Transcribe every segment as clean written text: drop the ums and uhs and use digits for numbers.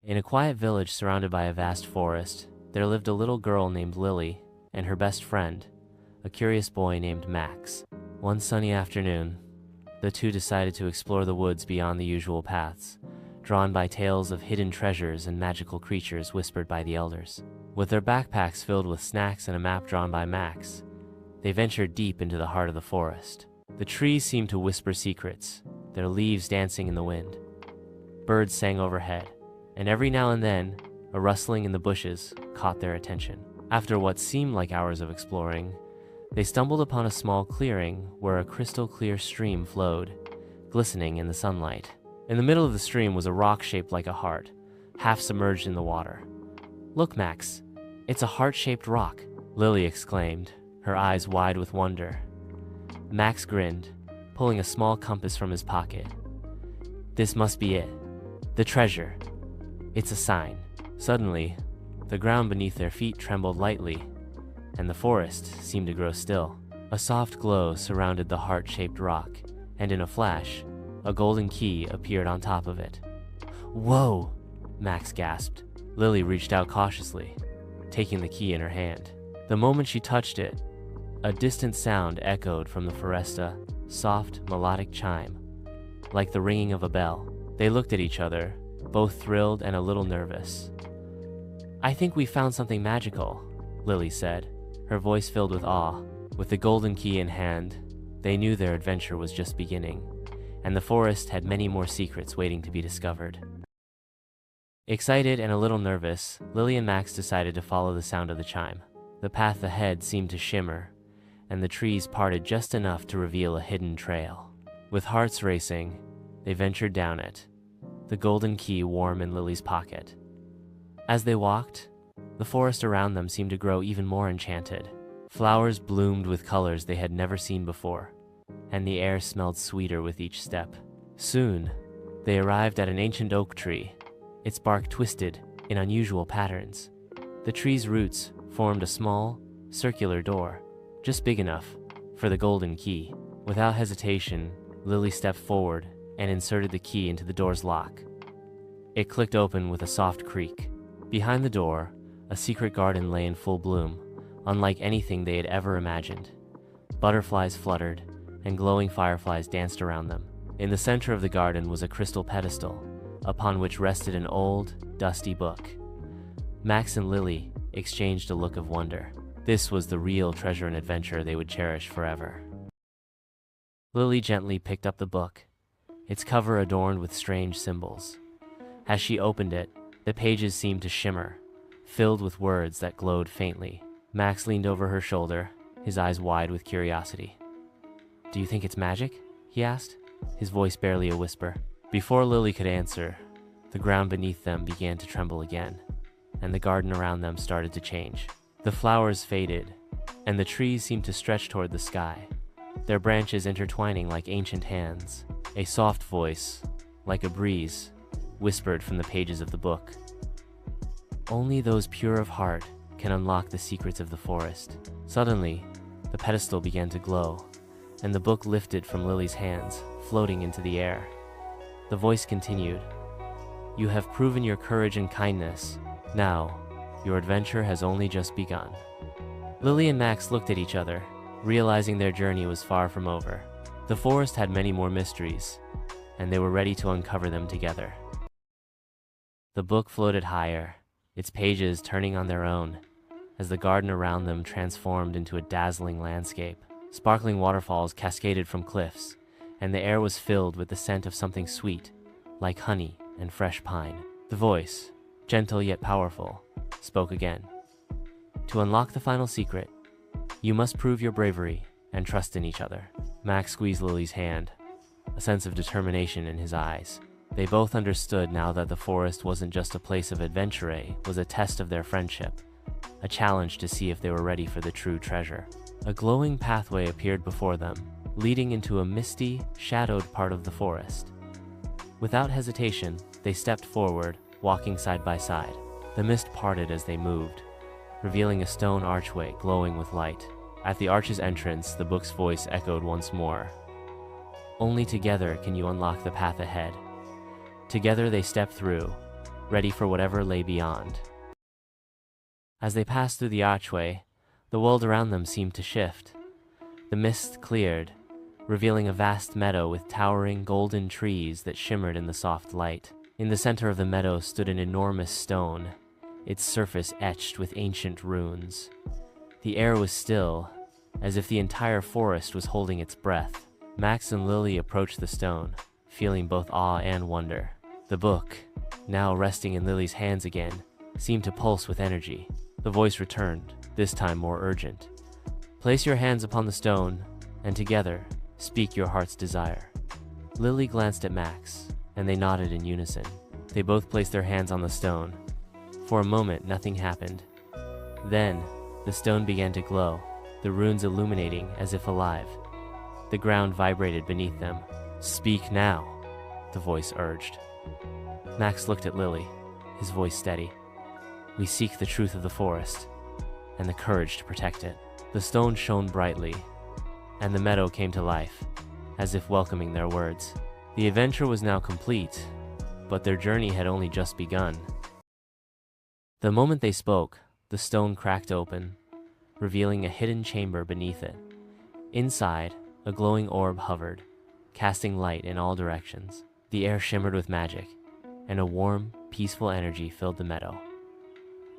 In a quiet village surrounded by a vast forest, there lived a little girl named Lily and her best friend, a curious boy named Max. One sunny afternoon, the two decided to explore the woods beyond the usual paths, drawn by tales of hidden treasures and magical creatures whispered by the elders. With their backpacks filled with snacks and a map drawn by Max, they ventured deep into the heart of the forest. The trees seemed to whisper secrets, their leaves dancing in the wind. Birds sang overhead, and every now and then, a rustling in the bushes caught their attention. After what seemed like hours of exploring, they stumbled upon a small clearing where a crystal-clear stream flowed, glistening in the sunlight. In the middle of the stream was a rock shaped like a heart, half submerged in the water. "Look, Max, it's a heart-shaped rock," Lily exclaimed, her eyes wide with wonder. Max grinned, pulling a small compass from his pocket. "This must be it. The treasure. It's a sign." Suddenly, the ground beneath their feet trembled lightly, and the forest seemed to grow still. A soft glow surrounded the heart-shaped rock, and in a flash, a golden key appeared on top of it. "Whoa!" Max gasped. Lily reached out cautiously, taking the key in her hand. The moment she touched it, a distant sound echoed from the foresta, soft, melodic chime, like the ringing of a bell. They looked at each other, both thrilled and a little nervous. "I think we found something magical," Lily said, her voice filled with awe. With the golden key in hand, they knew their adventure was just beginning, and the forest had many more secrets waiting to be discovered. Excited and a little nervous, Lily and Max decided to follow the sound of the chime. The path ahead seemed to shimmer, and the trees parted just enough to reveal a hidden trail. With hearts racing, they ventured down it, the golden key warm in Lily's pocket. As they walked, the forest around them seemed to grow even more enchanted. Flowers bloomed with colors they had never seen before, and the air smelled sweeter with each step. Soon, they arrived at an ancient oak tree, its bark twisted in unusual patterns. The tree's roots formed a small, circular door, just big enough for the golden key. Without hesitation, Lily stepped forward and inserted the key into the door's lock. It clicked open with a soft creak. Behind the door, a secret garden lay in full bloom, unlike anything they had ever imagined. Butterflies fluttered, and glowing fireflies danced around them. In the center of the garden was a crystal pedestal, upon which rested an old, dusty book. Max and Lily exchanged a look of wonder. This was the real treasure and adventure they would cherish forever. Lily gently picked up the book, its cover adorned with strange symbols. As she opened it, the pages seemed to shimmer, filled with words that glowed faintly. Max leaned over her shoulder, his eyes wide with curiosity. "Do you think it's magic?" he asked, his voice barely a whisper. Before Lily could answer, the ground beneath them began to tremble again, and the garden around them started to change. The flowers faded, and the trees seemed to stretch toward the sky, their branches intertwining like ancient hands. A soft voice, like a breeze, whispered from the pages of the book. "Only those pure of heart can unlock the secrets of the forest." Suddenly, the pedestal began to glow, and the book lifted from Lily's hands, floating into the air. The voice continued, "You have proven your courage and kindness. Now, your adventure has only just begun." Lily and Max looked at each other, realizing their journey was far from over. The forest had many more mysteries, and they were ready to uncover them together. The book floated higher, its pages turning on their own, as the garden around them transformed into a dazzling landscape. Sparkling waterfalls cascaded from cliffs, and the air was filled with the scent of something sweet, like honey and fresh pine. The voice, gentle yet powerful, spoke again. "To unlock the final secret, you must prove your bravery and trust in each other." Max squeezed Lily's hand, a sense of determination in his eyes. They both understood now that the forest wasn't just a place of adventure, it was a test of their friendship, a challenge to see if they were ready for the true treasure. A glowing pathway appeared before them, leading into a misty, shadowed part of the forest. Without hesitation, they stepped forward, walking side by side. The mist parted as they moved, revealing a stone archway glowing with light. At the arch's entrance, the book's voice echoed once more. "Only together can you unlock the path ahead." Together they stepped through, ready for whatever lay beyond. As they passed through the archway, the world around them seemed to shift. The mist cleared, revealing a vast meadow with towering golden trees that shimmered in the soft light. In the center of the meadow stood an enormous stone, its surface etched with ancient runes. The air was still, as if the entire forest was holding its breath. Max and Lily approached the stone, feeling both awe and wonder. The book, now resting in Lily's hands again, seemed to pulse with energy. The voice returned, this time more urgent. "Place your hands upon the stone, and together, speak your heart's desire." Lily glanced at Max, and they nodded in unison. They both placed their hands on the stone. For a moment, nothing happened. Then, the stone began to glow, the runes illuminating as if alive. The ground vibrated beneath them. "Speak now," the voice urged. Max looked at Lily, his voice steady. "We seek the truth of the forest, and the courage to protect it." The stone shone brightly, and the meadow came to life, as if welcoming their words. The adventure was now complete, but their journey had only just begun. The moment they spoke, the stone cracked open, revealing a hidden chamber beneath it. Inside, a glowing orb hovered, casting light in all directions. The air shimmered with magic, and a warm, peaceful energy filled the meadow.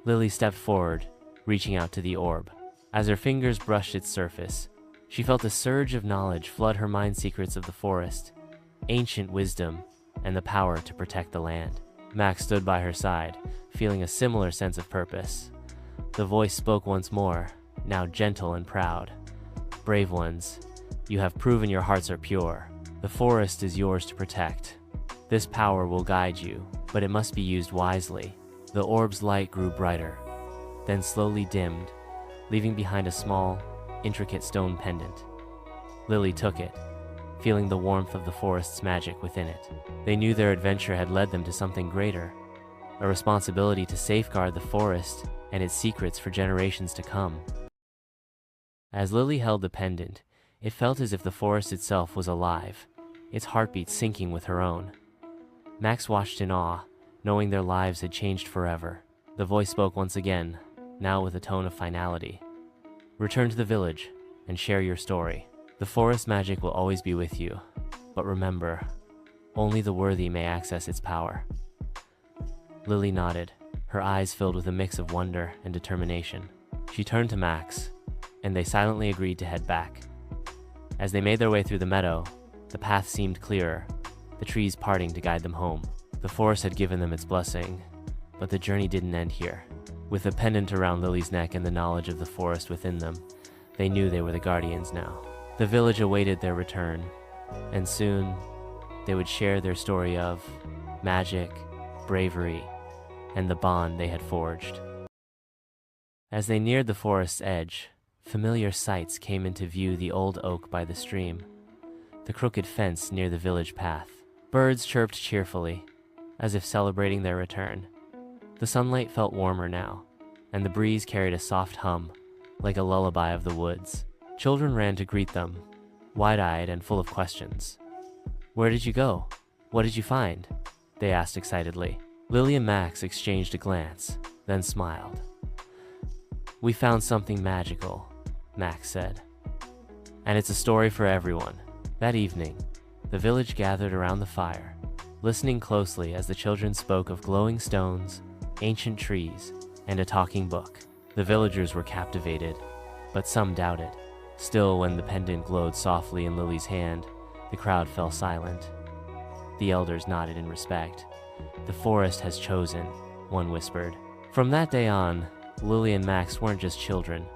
Lily stepped forward, reaching out to the orb. As her fingers brushed its surface, she felt a surge of knowledge flood her mind, secrets of the forest, ancient wisdom, and the power to protect the land. Max stood by her side, feeling a similar sense of purpose. The voice spoke once more, now gentle and proud. "Brave ones, you have proven your hearts are pure. The forest is yours to protect. This power will guide you, but it must be used wisely." The orb's light grew brighter, then slowly dimmed, leaving behind a small, intricate stone pendant. Lily took it, feeling the warmth of the forest's magic within it. They knew their adventure had led them to something greater, a responsibility to safeguard the forest and its secrets for generations to come. As Lily held the pendant, it felt as if the forest itself was alive, its heartbeat syncing with her own. Max watched in awe, knowing their lives had changed forever. The voice spoke once again, now with a tone of finality. "Return to the village and share your story. The forest magic will always be with you, but remember, only the worthy may access its power." Lily nodded, her eyes filled with a mix of wonder and determination. She turned to Max, and they silently agreed to head back. As they made their way through the meadow, the path seemed clearer, the trees parting to guide them home. The forest had given them its blessing, but the journey didn't end here. With a pendant around Lily's neck and the knowledge of the forest within them, they knew they were the guardians now. The village awaited their return, and soon they would share their story of magic, bravery, and the bond they had forged. As they neared the forest's edge, familiar sights came into view: the old oak by the stream, the crooked fence near the village path. Birds chirped cheerfully, as if celebrating their return. The sunlight felt warmer now, and the breeze carried a soft hum, like a lullaby of the woods. Children ran to greet them, wide-eyed and full of questions. "Where did you go? What did you find?" they asked excitedly. Lily and Max exchanged a glance, then smiled. "We found something magical," Max said. "And it's a story for everyone." That evening, the village gathered around the fire, listening closely as the children spoke of glowing stones, ancient trees, and a talking book. The villagers were captivated, but some doubted. Still, when the pendant glowed softly in Lily's hand, the crowd fell silent. The elders nodded in respect. "The forest has chosen," one whispered. From that day on, Lily and Max weren't just children.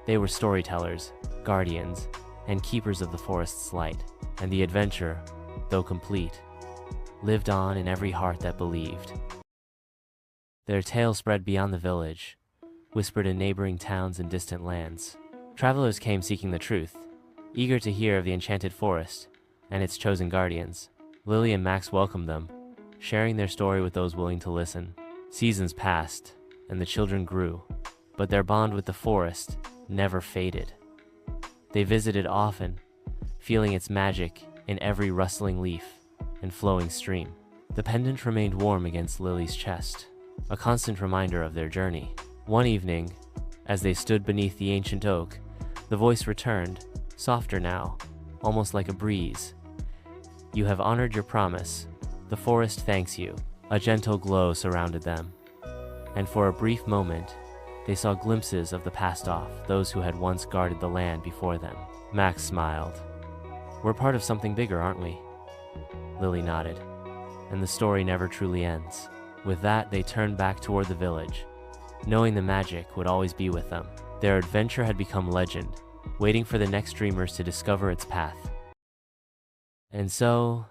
They were storytellers, guardians, and keepers of the forest's light. And the adventure, though complete, lived on in every heart that believed. Their tale spread beyond the village, whispered in neighboring towns and distant lands. Travelers came seeking the truth, eager to hear of the enchanted forest and its chosen guardians. Lily and Max welcomed them, sharing their story with those willing to listen. Seasons passed, and the children grew, but their bond with the forest never faded. They visited often, feeling its magic in every rustling leaf and flowing stream. The pendant remained warm against Lily's chest, a constant reminder of their journey. One evening, as they stood beneath the ancient oak, the voice returned, softer now, almost like a breeze. "You have honored your promise. The forest thanks you." A gentle glow surrounded them, and for a brief moment, they saw glimpses of the past off, those who had once guarded the land before them. Max smiled. "We're part of something bigger, aren't we?" Lily nodded. "And the story never truly ends." With that, they turned back toward the village, knowing the magic would always be with them. Their adventure had become legend, waiting for the next dreamers to discover its path. And so,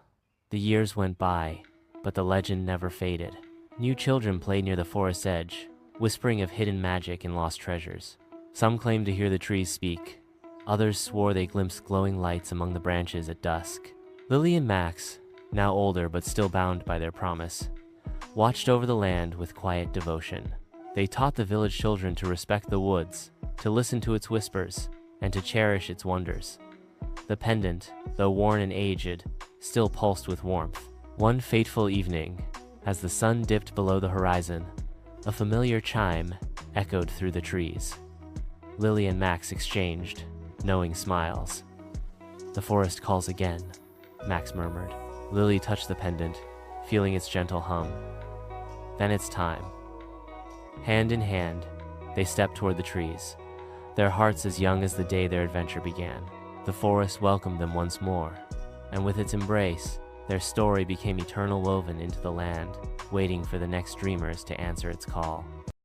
the years went by, but the legend never faded. New children played near the forest's edge, whispering of hidden magic and lost treasures. Some claimed to hear the trees speak. Others swore they glimpsed glowing lights among the branches at dusk. Lily and Max, now older but still bound by their promise, watched over the land with quiet devotion. They taught the village children to respect the woods, to listen to its whispers, and to cherish its wonders. The pendant, though worn and aged, still pulsed with warmth. One fateful evening, as the sun dipped below the horizon, a familiar chime echoed through the trees. Lily and Max exchanged knowing smiles. "The forest calls again," Max murmured. Lily touched the pendant, feeling its gentle hum. "Then it's time." Hand in hand, they stepped toward the trees, their hearts as young as the day their adventure began. The forest welcomed them once more, and with its embrace, their story became eternal, woven into the land, waiting for the next dreamers to answer its call.